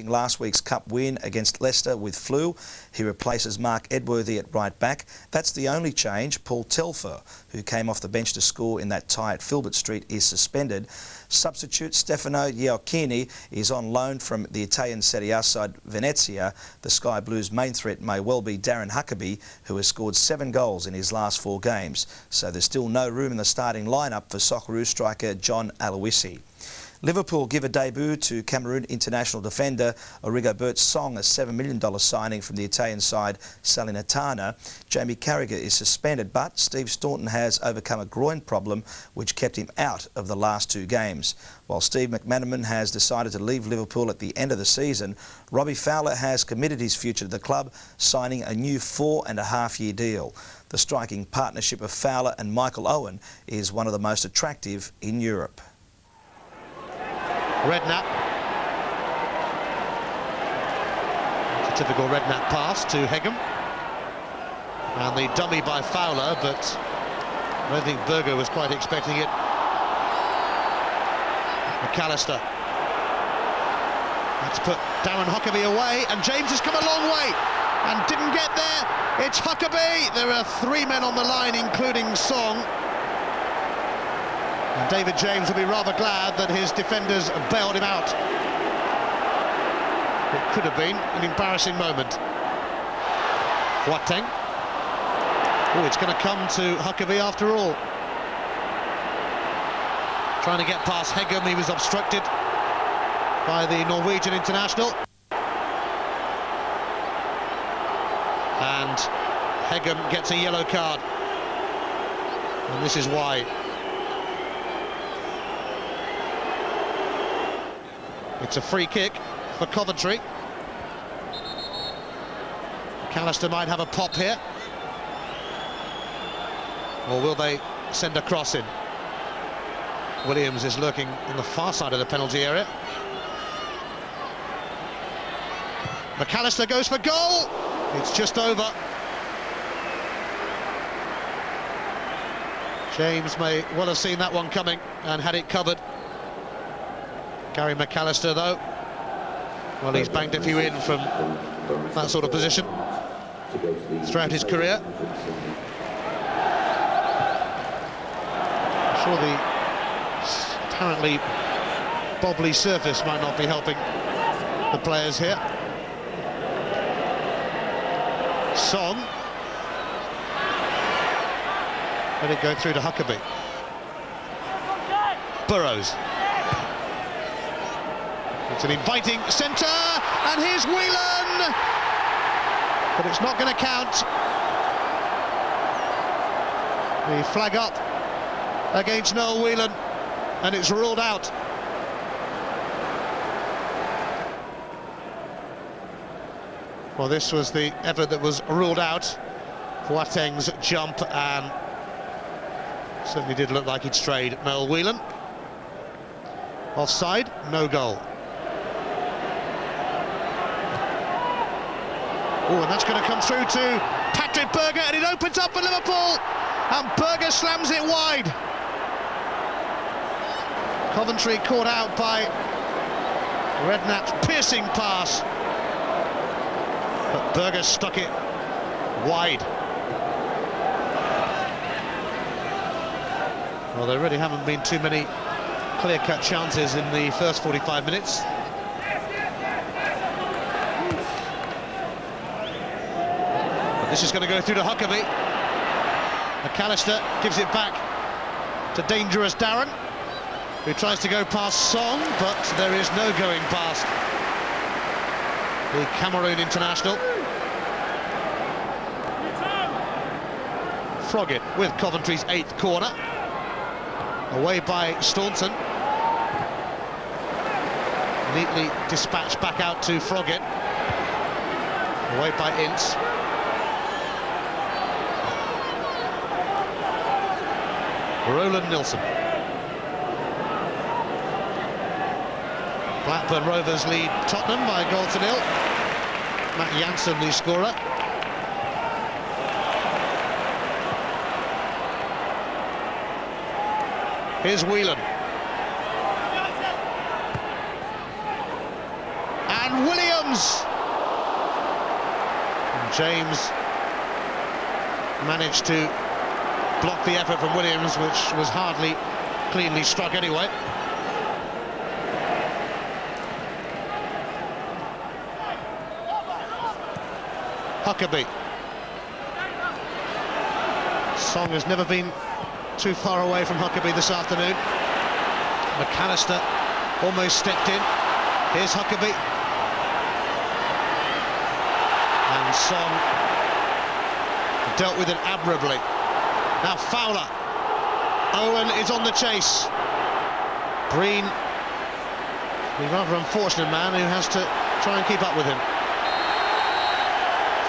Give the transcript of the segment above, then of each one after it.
last week's cup win against Leicester with flu. He replaces Mark Edworthy at right back. That's the only change. Paul Telfer, who came off the bench to score in that tie at Filbert Street, is suspended. Substitute Stefano Gioacchini is on loan from the Italian Serie A side Venezia. The Sky Blues' main threat may well be Darren Huckabee, who has scored 7 goals in his last 4 games. So there's still no room in the starting lineup for Socceroos striker John Aloisi. Liverpool give a debut to Cameroon international defender Rigobert Song, a $7 million signing from the Italian side Salernitana. Jamie Carragher is suspended, but Steve Staunton has overcome a groin problem which kept him out of the last 2 games. While Steve McManaman has decided to leave Liverpool at the end of the season, Robbie Fowler has committed his future to the club, signing a new 4.5-year deal. The striking partnership of Fowler and Michael Owen is one of the most attractive in Europe. Redknapp. It's a typical Redknapp pass to Hegem. And the dummy by Fowler, but I don't think Berger was quite expecting it. McAllister. That's put Darren Huckabee away, and James has come a long way and didn't get there. It's Huckabee. There are 3 men on the line, including Song. And David James will be rather glad that his defenders bailed him out. It could have been an embarrassing moment. Boateng. Oh, it's going to come to Huckabee after all. Trying to get past Hegem, he was obstructed by the Norwegian international. And Hegem gets a yellow card. And this is why. It's a free kick for Coventry. McAllister might have a pop here. Or will they send a cross in? Williams is lurking on the far side of the penalty area. McAllister goes for goal. It's just over. James may well have seen that one coming and had it covered. Gary McAllister, though, well, he's banged a few in from that sort of position throughout his career. I'm sure the apparently bobbly surface might not be helping the players here. Song. Let it go through to Huckabee. Burrows. It's an inviting centre, and here's Whelan! But it's not going to count. The flag up against Noel Whelan, and it's ruled out. Well, this was the effort that was ruled out. Boateng's jump, and certainly did look like he'd strayed at Noel Whelan. Offside, no goal. Oh, and that's going to come through to Patrick Berger, and it opens up for Liverpool, and Berger slams it wide. Coventry caught out by Redknapp's piercing pass, but Berger stuck it wide. Well, there really haven't been too many clear-cut chances in the first 45 minutes. This is going to go through to Huckabee. McAllister gives it back to dangerous Darren, who tries to go past Song, but there is no going past the Cameroon international. Froggatt with Coventry's 8th corner. Away by Staunton. Neatly dispatched back out to Froggatt. Away by Ince. Roland Nilsson. Blackburn Rovers lead Tottenham by 1-0. Matt Jansen, the scorer. Here's Whelan. And Williams! And James managed to block the effort from Williams, which was hardly cleanly struck anyway. Huckabee. Song has never been too far away from Huckabee this afternoon. McAllister almost stepped in. Here's Huckabee. And Song dealt with it admirably. Now Fowler. Owen is on the chase. Breen, a rather unfortunate man who has to try and keep up with him.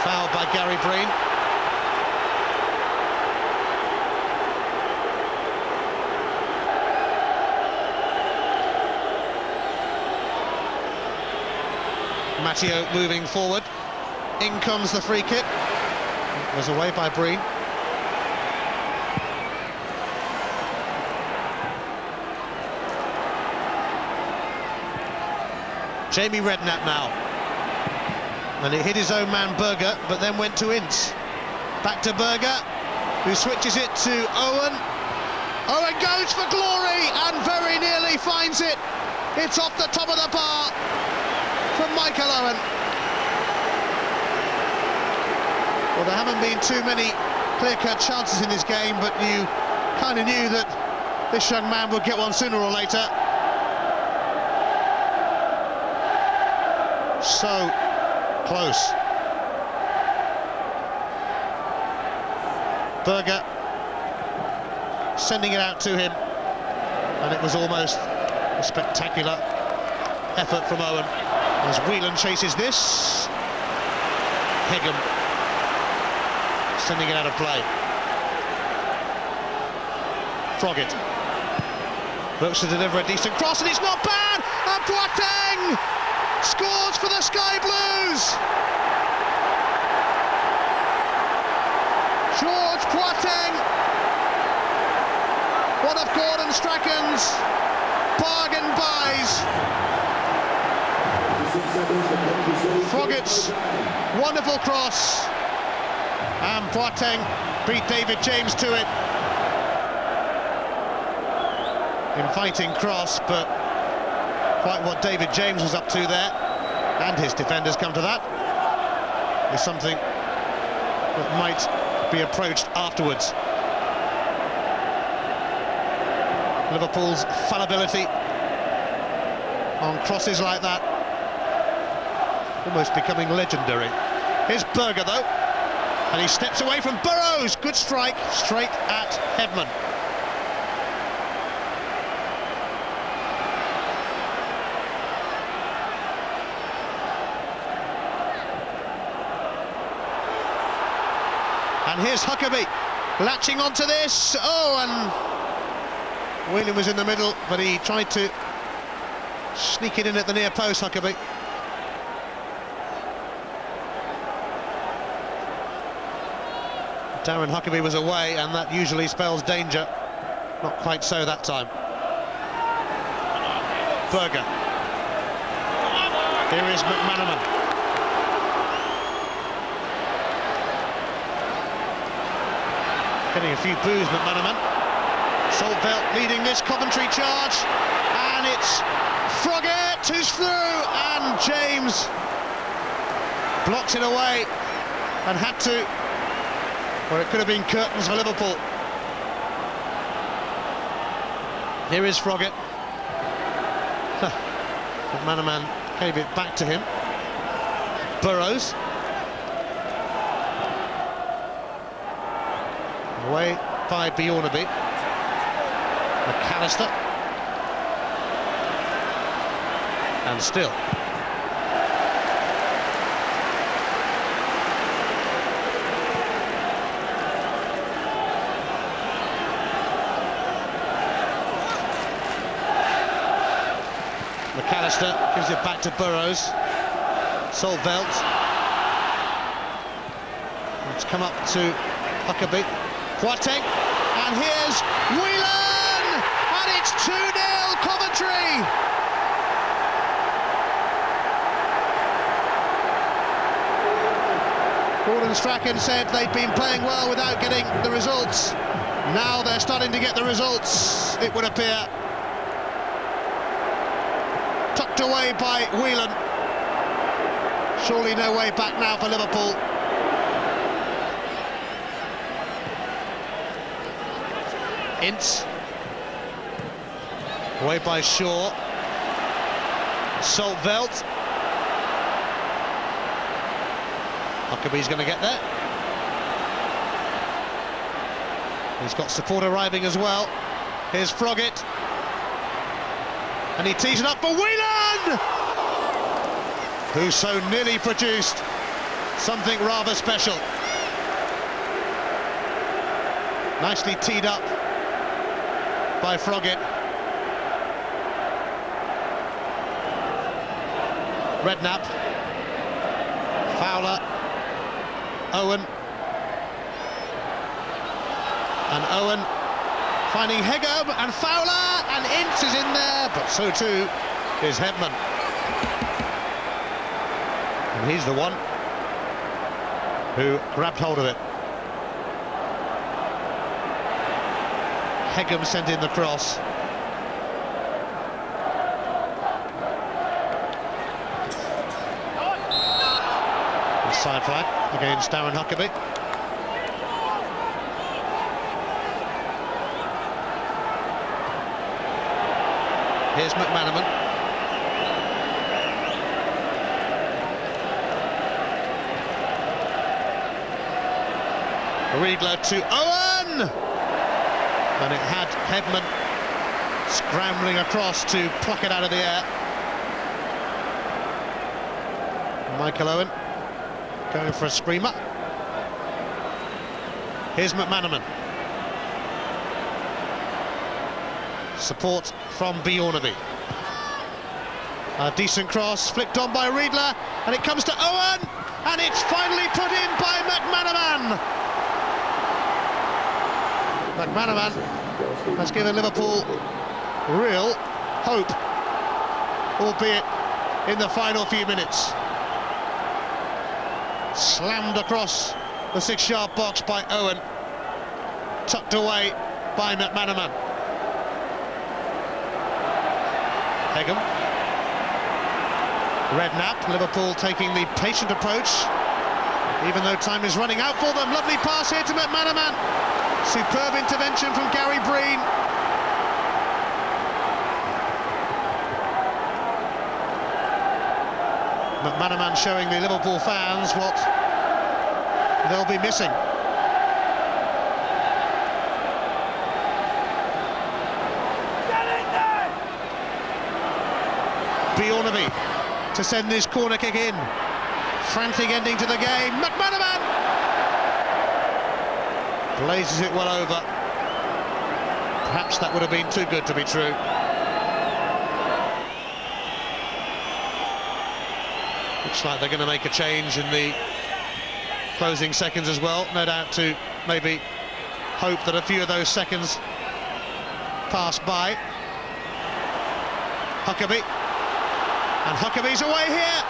Fouled by Gary Breen. Matteo moving forward. In comes the free kick. It was away by Breen. Jamie Redknapp now. And it hit his own man Berger, but then went to Ince. Back to Berger, who switches it to Owen. Owen goes for glory and very nearly finds it. It's off the top of the bar from Michael Owen. Well, there haven't been too many clear-cut chances in this game, but you kind of knew that this young man would get one sooner or later. So close. Berger sending it out to him, and it was almost a spectacular effort from Owen as Whelan chases this. Higham sending it out of play. Froggatt looks to deliver a decent cross, and it's not bad, and Boateng scores for the Sky Blues. George Boateng, one of Gordon Strachan's bargain buys. Froggatt's wonderful cross, and Boateng beat David James to it. Inviting cross, but quite what David James was up to there, and his defenders come to that, is something that might be approached afterwards. Liverpool's fallibility on crosses like that, almost becoming legendary. Here's Berger though, and he steps away from Burrows. Good strike, straight at Hedman. And here's Huckabee latching onto this. Oh, and Whelan was in the middle, but he tried to sneak it in at the near post, Huckabee. Darren Huckabee was away, and that usually spells danger. Not quite so that time. Berger. Here is McManaman. Getting a few boos, McManaman. Saltveld leading this Coventry charge, and it's Froggatt who's through, and James blocks it away and had to, or it could have been curtains for Liverpool. Here is Froggatt. McManaman gave it back to him. Burrows. Away by Bjornaby. McAllister. And still. McAllister gives it back to Burrows. Saltveld. It's come up to Huckabee. Boateng, and here's Whelan, and it's 2-0 Coventry. Gordon Strachan said they'd been playing well without getting the results. Now they're starting to get the results, it would appear. Tucked away by Whelan. Surely no way back now for Liverpool. Ince. Away by Shaw. Saltveld. Huckabee's going to get there. He's got support arriving as well. Here's Froggatt. And he tees it up for Whelan! Who so nearly produced something rather special. Nicely teed up by Froggatt. Redknapp. Fowler. Owen. And Owen finding Hegem and Fowler, and Ince is in there, but so too is Hebman. And he's the one who grabbed hold of it. Hegem sent in the cross. The side flag against Darren Huckabee. Here's McManaman. Riegler to Owen! And it had Hebman scrambling across to pluck it out of the air. Michael Owen going for a screamer. Here's McManaman. Support from Bjornaby. A decent cross, flicked on by Riegler, and it comes to Owen, and it's finally put in by McManaman. McManaman has given Liverpool real hope, albeit in the final few minutes. Slammed across the 6-yard box by Owen, tucked away by McManaman. Hegem. Redknapp, Liverpool taking the patient approach, even though time is running out for them. Lovely pass here to McManaman. Superb intervention from Gary Breen. McManaman showing the Liverpool fans what they'll be missing. Bjornaby to send this corner kick in. Frantic ending to the game. McManaman blazes it well over. Perhaps that would have been too good to be true. Looks like they're going to make a change in the closing seconds as well. No doubt to maybe hope that a few of those seconds pass by. Huckabee. And Huckabee's away here,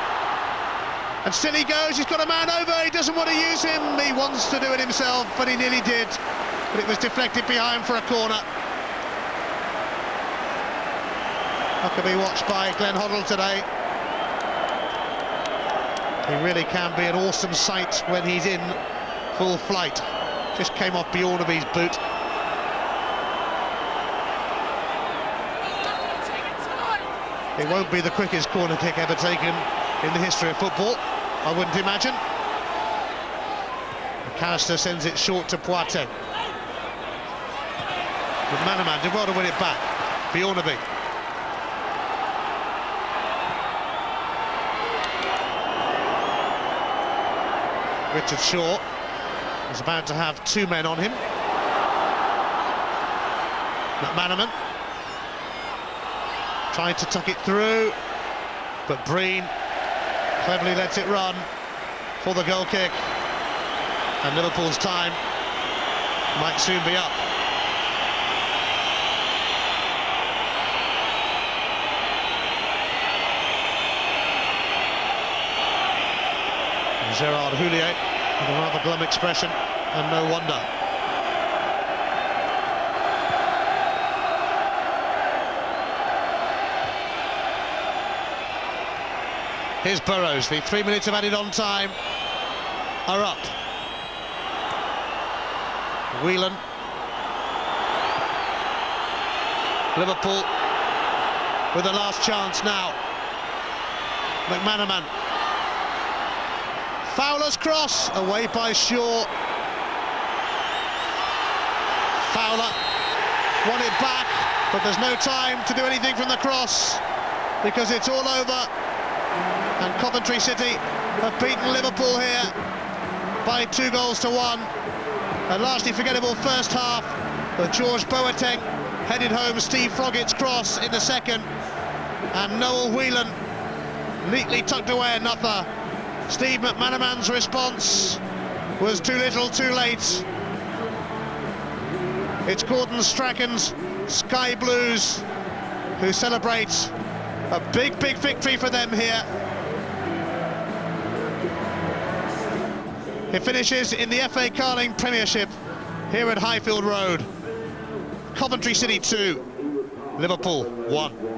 and still he goes. He's got a man over, he doesn't want to use him, he wants to do it himself, but he nearly did, but it was deflected behind for a corner. Huckabee watched by Glenn Hoddle today. He really can be an awesome sight when he's in full flight. Just came off Bjornaby's boot. It won't be the quickest corner kick ever taken in the history of football, I wouldn't imagine. McAllister sends it short to Poite. McManaman did well to win it back. Bjornaby. Richard Shaw is about to have two men on him. McManaman trying to tuck it through, but Breen cleverly lets it run for the goal kick, and Liverpool's time might soon be up. Gerard Houllier With a rather glum expression, and no wonder. Here's Burrows. The 3 minutes of added on time are up. Whelan. Liverpool with the last chance now. McManaman. Fowler's cross, away by Shaw. Fowler won it back, but there's no time to do anything from the cross because it's all over. And Coventry City have beaten Liverpool here by 2-1. A largely forgettable first half, but George Boateng headed home Steve Froggett's cross in the second, and Noel Whelan neatly tucked away another. Steve McManaman's response was too little, too late. It's Gordon Strachan's Sky Blues who celebrate a big victory for them here. It finishes in the FA Carling Premiership here at Highfield Road. Coventry City 2, Liverpool 1.